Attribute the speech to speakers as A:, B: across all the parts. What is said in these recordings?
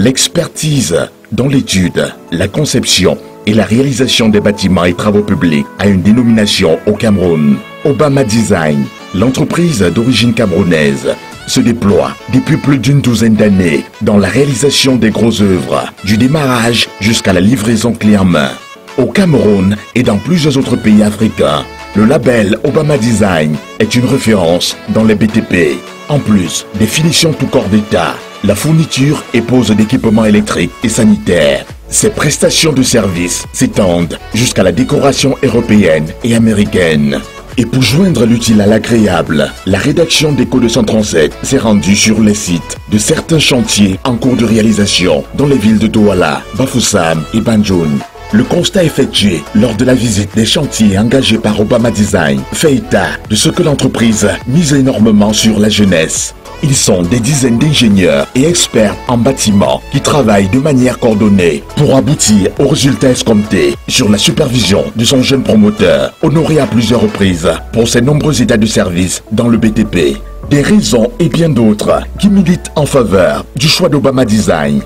A: L'expertise dans l'étude, la conception et la réalisation des bâtiments et travaux publics a une dénomination au Cameroun. Obama Design, l'entreprise d'origine camerounaise, se déploie depuis plus d'une douzaine d'années dans la réalisation des grosses œuvres, du démarrage jusqu'à la livraison clé en main. Au Cameroun et dans plusieurs autres pays africains, le label Obama Design est une référence dans les BTP. En plus des finitions tout corps d'état, la fourniture et pose d'équipements électriques et sanitaires. Ces prestations de services s'étendent jusqu'à la décoration européenne et américaine. Et pour joindre l'utile à l'agréable, la rédaction d'Eco 237 s'est rendue sur les sites de certains chantiers en cours de réalisation dans les villes de Douala, Bafoussam et Banjul. Le constat effectué lors de la visite des chantiers engagés par Obama Design fait état de ce que l'entreprise mise énormément sur la jeunesse. Ils sont des dizaines d'ingénieurs et experts en bâtiment qui travaillent de manière coordonnée pour aboutir aux résultats escomptés sur la supervision de son jeune promoteur, honoré à plusieurs reprises pour ses nombreux états de service dans le BTP. Des raisons et bien d'autres qui militent en faveur du choix d'Obama Design.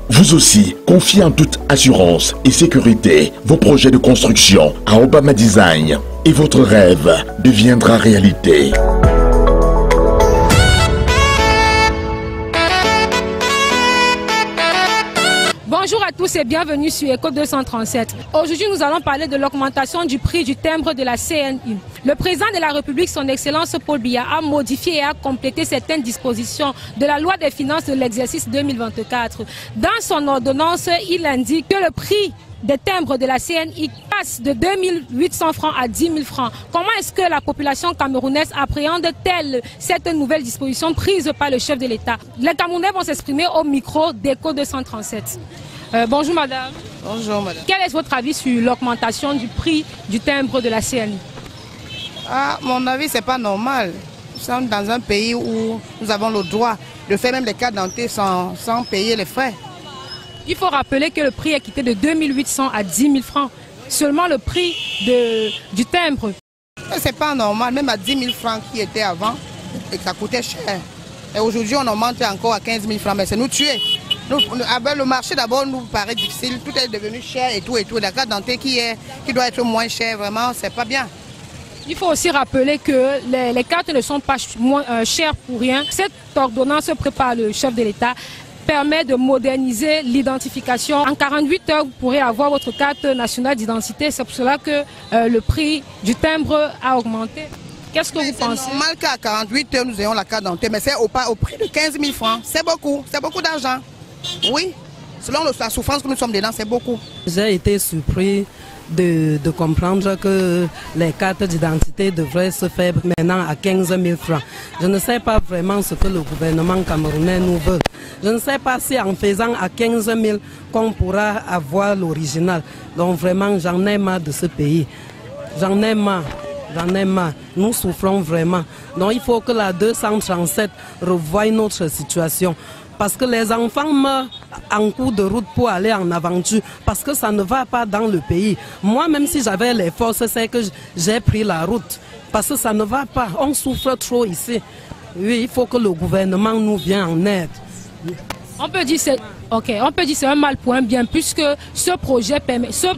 A: Vous aussi, confiez en toute assurance et sécurité vos projets de construction à Obama Design et votre rêve deviendra réalité.
B: Bonjour à tous et bienvenue sur Eco 237. Aujourd'hui, nous allons parler de l'augmentation du prix du timbre de la CNI. Le président de la République, son Excellence Paul Biya, a modifié et a complété certaines dispositions de la loi des finances de l'exercice 2024. Dans son ordonnance, il indique que le prix des timbres de la CNI passe de 2800 francs à 10 000 francs. Comment est-ce que la population camerounaise appréhende-t-elle cette nouvelle disposition prise par le chef de l'État? Les Camerounais vont s'exprimer au micro d'Eco 237. Bonjour madame.
C: Bonjour madame.
B: Quel est votre avis sur l'augmentation du prix du timbre de la CNI?
C: À mon avis, c'est pas normal. Nous sommes dans un pays où nous avons le droit de faire même des cartes d'identité sans payer les frais.
B: Il faut rappeler que le prix est quitté de 2800 à 10 000 francs. Seulement le prix du timbre.
C: C'est pas normal, même à 10 000 francs qui était avant, et ça coûtait cher. Et aujourd'hui, on augmente encore à 15 000 francs, mais c'est nous tuer. Le marché d'abord nous paraît difficile, tout est devenu cher et tout. La carte d'identité qui doit être moins chère, vraiment, c'est pas bien.
B: Il faut aussi rappeler que les cartes ne sont pas moins chères pour rien. Cette ordonnance prépare le chef de l'État permet de moderniser l'identification. En 48 heures, vous pourrez avoir votre carte nationale d'identité. C'est pour cela que le prix du timbre a augmenté. Qu'est-ce que vous pensez?
C: C'est normal qu'à 48 heures, nous ayons la carte d'identité, mais c'est au prix de 15 000 francs. C'est beaucoup d'argent. Oui, selon la souffrance que nous sommes dedans, c'est beaucoup.
D: J'ai été surpris de comprendre que les cartes d'identité devraient se faire maintenant à 15 000 francs. Je ne sais pas vraiment ce que le gouvernement camerounais nous veut. Je ne sais pas si en faisant à 15 000 qu'on pourra avoir l'original. Donc vraiment, j'en ai marre de ce pays. J'en ai marre. Nous souffrons vraiment. Donc il faut que la 237 revoie notre situation. Parce que les enfants meurent en cours de route pour aller en aventure, parce que ça ne va pas dans le pays. Moi, même si j'avais les forces, c'est que j'ai pris la route, parce que ça ne va pas. On souffre trop ici. Oui, il faut que le gouvernement nous vienne en aide.
B: On peut dire que c'est un mal pour un bien, puisque ce projet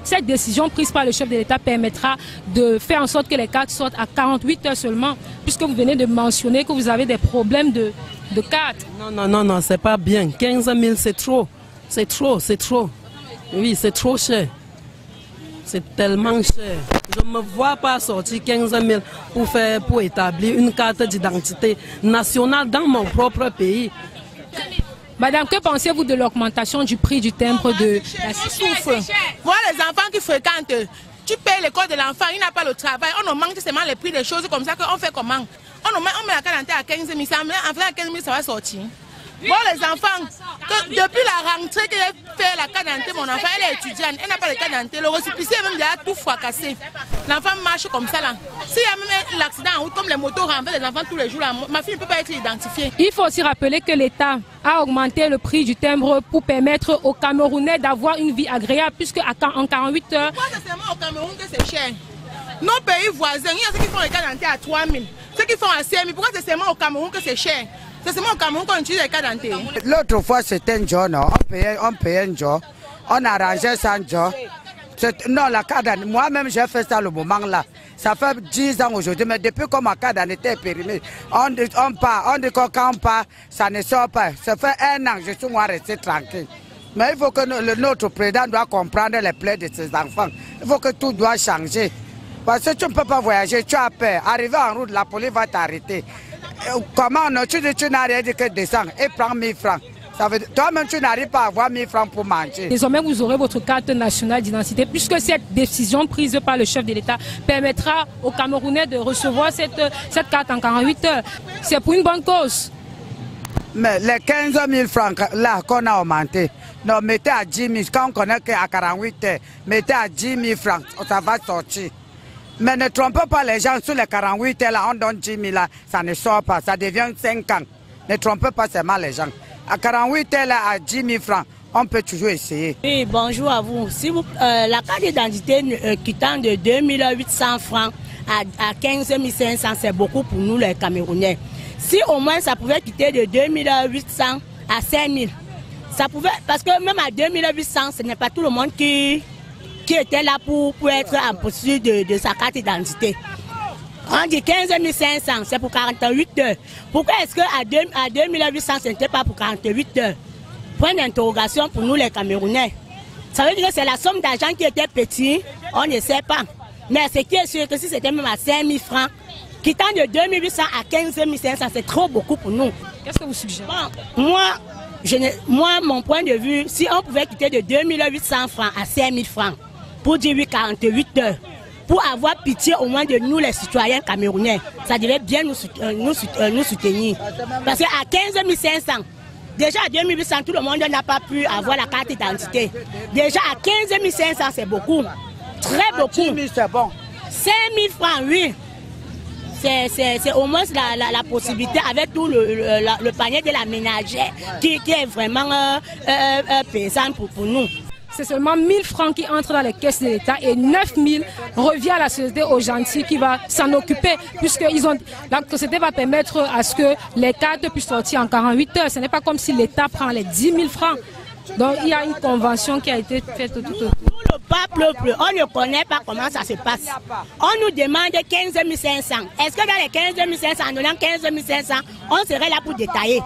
B: cette décision prise par le chef de l'État permettra de faire en sorte que les cartes sortent à 48 heures seulement, puisque vous venez de mentionner que vous avez des problèmes de cartes.
D: Non, c'est pas bien. 15 000, c'est trop. C'est trop. Oui, c'est trop cher. C'est tellement cher. Je ne me vois pas sortir 15 000 pour établir une carte d'identité nationale dans mon propre pays.
B: Madame, que pensez-vous de l'augmentation du prix du timbre de la
E: CNI? Moi, les enfants qui fréquentent, tu payes l'école de l'enfant, il n'a pas le travail, on augmente seulement les prix des choses comme ça, qu'on fait comment? On met la carte d'identité à 15 000, en faisant 15 000, ça va sortir. Bon, les enfants, depuis la rentrée que j'ai fait la carte d'identité, mon enfant, elle est étudiante, elle n'a pas de carte d'identité, le récépissé est même déjà tout fracassé. L'enfant marche comme ça là. S'il y a même l'accident en route, comme les motos renversent les enfants tous les jours, là, ma fille ne peut pas être identifiée.
B: Il faut aussi rappeler que l'État a augmenté le prix du timbre pour permettre aux Camerounais d'avoir une vie agréable, puisque en 48 heures...
E: Pourquoi c'est seulement au Cameroun que c'est cher? Nos pays voisins, il y a ceux qui font les cartes d'identité à 3 000, ceux qui font à 5 000, pourquoi c'est seulement au Cameroun que c'est cher? C'est seulement au Cameroun qu'on utilise les cartes d'identité.
F: L'autre fois, c'était un jour, non? On payait un jour. On arrangeait ça un jour. Non, la carte d'identité, moi-même, j'ai fait ça le moment là. Ça fait 10 ans aujourd'hui, mais depuis que ma carte d'identité est périmée, on dit que quand on part, ça ne sort pas. Ça fait 1 an, je suis moi resté tranquille. Mais il faut que notre président doit comprendre les plaies de ses enfants. Il faut que tout doit changer. Parce que tu ne peux pas voyager, tu as peur. Arriver en route, la police va t'arrêter. Comment tu n'as rien dit que descendre et prends 1000 francs. Toi-même, tu n'arrives pas à avoir 1000 francs pour manger.
B: Désormais, vous aurez votre carte nationale d'identité, puisque cette décision prise par le chef de l'État permettra aux Camerounais de recevoir cette carte en 48 heures. C'est pour une bonne cause.
F: Mais les 15 000 francs là qu'on a augmenté, non, mettez à 10 000. Quand on connaît qu'à 48 heures, mettez à 10 000 francs, ça va sortir. Mais ne trompez pas les gens, sur les 48 heures, là, on donne 10 000, là, ça ne sort pas, ça devient 5 ans. Ne trompez pas seulement les gens. À 48 heures, là, à 10 000 francs, on peut toujours essayer.
G: Oui, bonjour à vous. Si vous la carte d'identité quittant de 2800 francs à 15 500, c'est beaucoup pour nous les Camerounais. Si au moins ça pouvait quitter de 2800 à 5000, ça pouvait, parce que même à 2800, ce n'est pas tout le monde qui était là pour être en poursuite de sa carte d'identité. On dit 15 500, c'est pour 48 heures. Pourquoi est-ce qu'à 2800, ce n'était pas pour 48 heures? Point d'interrogation pour nous les Camerounais. Ça veut dire que c'est la somme d'argent qui était petite, on ne sait pas. Mais ce qui est sûr que si c'était même à 5 000 francs, quittant de 2800 à 15 500, c'est trop beaucoup pour nous.
B: Qu'est-ce que vous suggérez?
G: Bon, moi, mon point de vue, si on pouvait quitter de 2800 francs à 5 000 francs pour dire 48 heures, pour avoir pitié au moins de nous les citoyens camerounais, ça devait bien nous soutenir. Parce qu'à 15 500, déjà à 2800, tout le monde n'a pas pu avoir la carte d'identité. Déjà à 15 500, c'est beaucoup. Très beaucoup. 10 000, c'est bon. 5 000 francs, oui. C'est au moins la possibilité avec tout le panier de la ménagère qui est vraiment paysan pour nous.
B: C'est seulement 1000 francs qui entrent dans les caisses de l'État et 9000 revient à la société aux gentils qui va s'en occuper, puisque la société va permettre à ce que les cartes puissent sortir en 48 heures. Ce n'est pas comme si l'État prend les 10 000 francs. Donc il y a une convention qui a été faite tout autour.
G: Nous, le peuple, on ne connaît pas comment ça se passe. On nous demande 15 500. Est-ce que dans les 15 500, en donnant 15 500, on serait là pour détailler?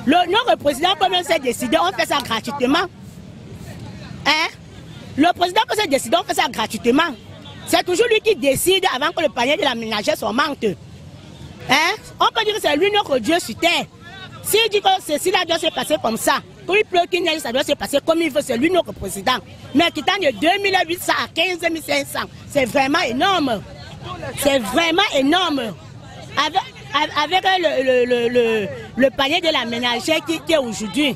G: Notre président peut même se décider, on fait ça gratuitement. Hein? Le président peut se décider, on fait ça gratuitement. C'est toujours lui qui décide avant que le panier de la ménagère soit manqué. Hein? On peut dire que c'est lui notre Dieu sur terre. S'il dit que ceci là doit se passer comme ça, quand il pleut qu'il neige, ça doit se passer comme il veut, c'est lui notre président. Mais quittant de 2800 à 15 500, c'est vraiment énorme. C'est vraiment énorme. Avec le panier de la ménagère qui est aujourd'hui.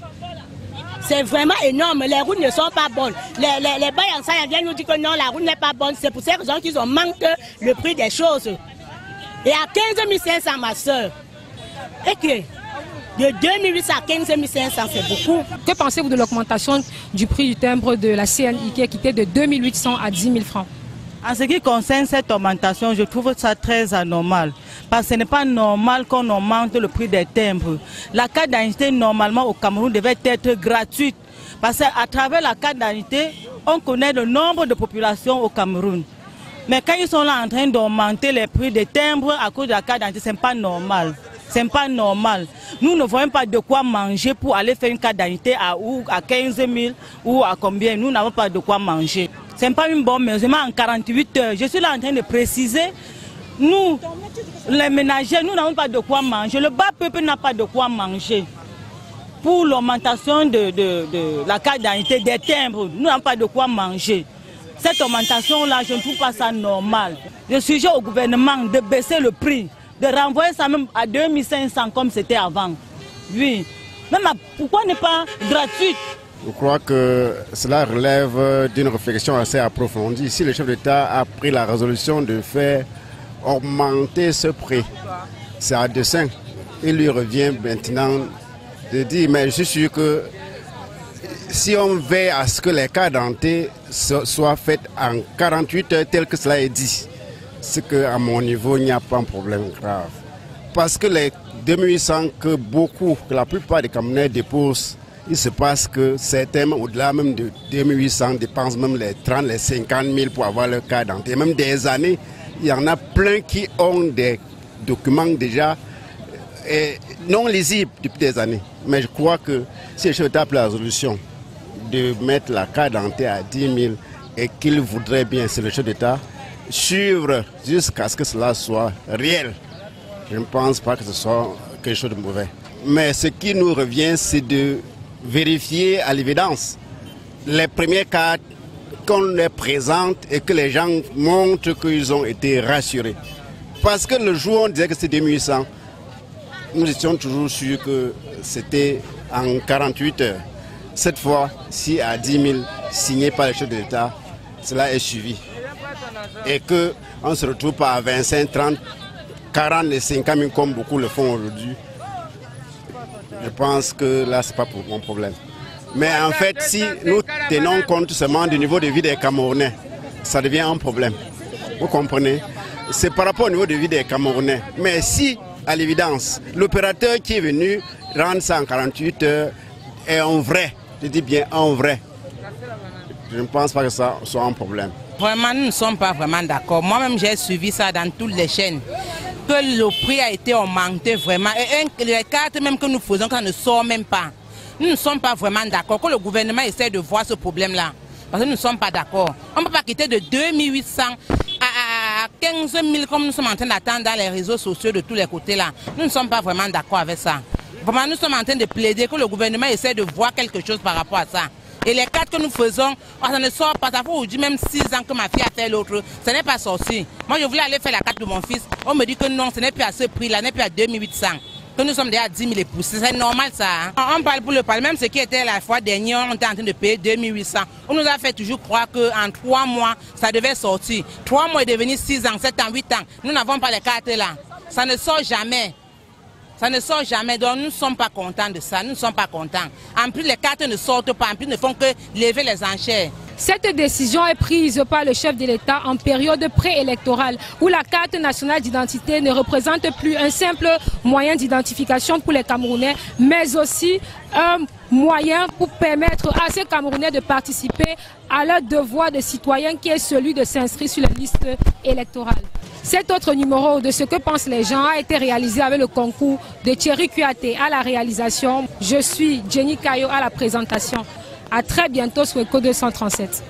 G: C'est vraiment énorme. Les routes ne sont pas bonnes. Les bails enseignants viennent nous dire que non, la route n'est pas bonne. C'est pour ces raisons qu'ils ont manqué le prix des choses. Et à 15 500, ma soeur, et que de 2800 à 15 500, c'est beaucoup.
B: Que pensez-vous de l'augmentation du prix du timbre de la CNI qui est quitté de 2800 à 10 000 francs?
H: En ce qui concerne cette augmentation, je trouve ça très anormal. Parce que ce n'est pas normal qu'on augmente le prix des timbres. La carte d'identité, normalement, au Cameroun, devait être gratuite. Parce qu'à travers la carte d'identité, on connaît le nombre de populations au Cameroun. Mais quand ils sont là en train d'augmenter les prix des timbres à cause de la carte d'identité, ce n'est pas normal. C'est pas normal. Nous ne voyons pas de quoi manger pour aller faire une carte d'identité à 15 000 ou à combien. Nous n'avons pas de quoi manger. Ce n'est pas une bonne mesure. En 48 heures, je suis là en train de préciser, nous, les ménagers, nous n'avons pas de quoi manger. Le bas peuple n'a pas de quoi manger. Pour l'augmentation de la carte d'identité, des timbres, nous n'avons pas de quoi manger. Cette augmentation-là, je ne trouve pas ça normal. Je suggère au gouvernement de baisser le prix, de renvoyer ça même à 2500 comme c'était avant. Oui. Même pourquoi ne pas gratuite?
I: Je crois que cela relève d'une réflexion assez approfondie. Si le chef d'État a pris la résolution de faire augmenter ce prix, c'est à dessein. Il lui revient maintenant de dire, mais je suis sûr que si on veille à ce que les cartes d'identité soient faites en 48 heures tel que cela est dit, c'est qu'à mon niveau, il n'y a pas un problème grave. Parce que les 2800 que la plupart des Camerounais déposent, il se passe que certains, au-delà même de 2800, dépensent même les 30, les 50 000 pour avoir leur carte d'identité. Même des années, il y en a plein qui ont des documents déjà non lisibles depuis des années. Mais je crois que si le chef d'État a pris la résolution de mettre la carte d'identité à 10 000 et qu'il voudrait bien, c'est le chef d'État, suivre jusqu'à ce que cela soit réel, je ne pense pas que ce soit quelque chose de mauvais. Mais ce qui nous revient, c'est de vérifier à l'évidence les premières cartes qu'on les présente et que les gens montrent qu'ils ont été rassurés. Parce que le jour où on disait que c'était 2800, nous étions toujours sûrs que c'était en 48 heures. Cette fois, si à 10 000 signés par les chefs de l'État, cela est suivi. Et qu'on ne se retrouve pas à 25, 30, 40 et 50 000 comme beaucoup le font aujourd'hui. Je pense que là, ce n'est pas mon problème. Mais en fait, si nous tenons compte seulement du niveau de vie des Camerounais, ça devient un problème. Vous comprenez? C'est par rapport au niveau de vie des Camerounais. Mais si, à l'évidence, l'opérateur qui est venu rendre ça en 48 heures est un vrai, je dis bien un vrai, je ne pense pas que ça soit un problème.
J: Vraiment, nous ne sommes pas vraiment d'accord. Moi-même, j'ai suivi ça dans toutes les chaînes. Que le prix a été augmenté vraiment. Et les cartes même que nous faisons, ça ne sort même pas. Nous ne sommes pas vraiment d'accord. Que le gouvernement essaie de voir ce problème-là. Parce que nous ne sommes pas d'accord. On ne peut pas quitter de 2800 à 15 000 comme nous sommes en train d'attendre dans les réseaux sociaux de tous les côtés là. Nous ne sommes pas vraiment d'accord avec ça. Vraiment, nous sommes en train de plaider que le gouvernement essaie de voir quelque chose par rapport à ça. Et les cartes que nous faisons, ça ne sort pas. Ça fait aujourd'hui même 6 ans que ma fille a fait l'autre. Ce n'est pas sorti. Moi, je voulais aller faire la carte de mon fils. On me dit que non, ce n'est plus à ce prix-là, ce n'est plus à 2800. Que nous sommes déjà à 10 000 et pouces. C'est normal ça. Hein? On parle pour le parler. Même ce qui était la fois dernière, on était en train de payer 2800. On nous a fait toujours croire qu'en 3 mois, ça devait sortir. 3 mois est devenu 6 ans, 7 ans, 8 ans. Nous n'avons pas les cartes là. Ça ne sort jamais. Ça ne sort jamais, donc nous ne sommes pas contents de ça, nous ne sommes pas contents. En plus, les cartes ne sortent pas, en plus, ne font que lever les enchères.
B: Cette décision est prise par le chef de l'État en période préélectorale où la carte nationale d'identité ne représente plus un simple moyen d'identification pour les Camerounais, mais aussi un moyen pour permettre à ces Camerounais de participer à leur devoir de citoyen qui est celui de s'inscrire sur la liste électorale. Cet autre numéro de Ce que pensent les gens a été réalisé avec le concours de Thierry Kuaté à la réalisation. Je suis Jenny Kayo à la présentation. À très bientôt sur ECO 237.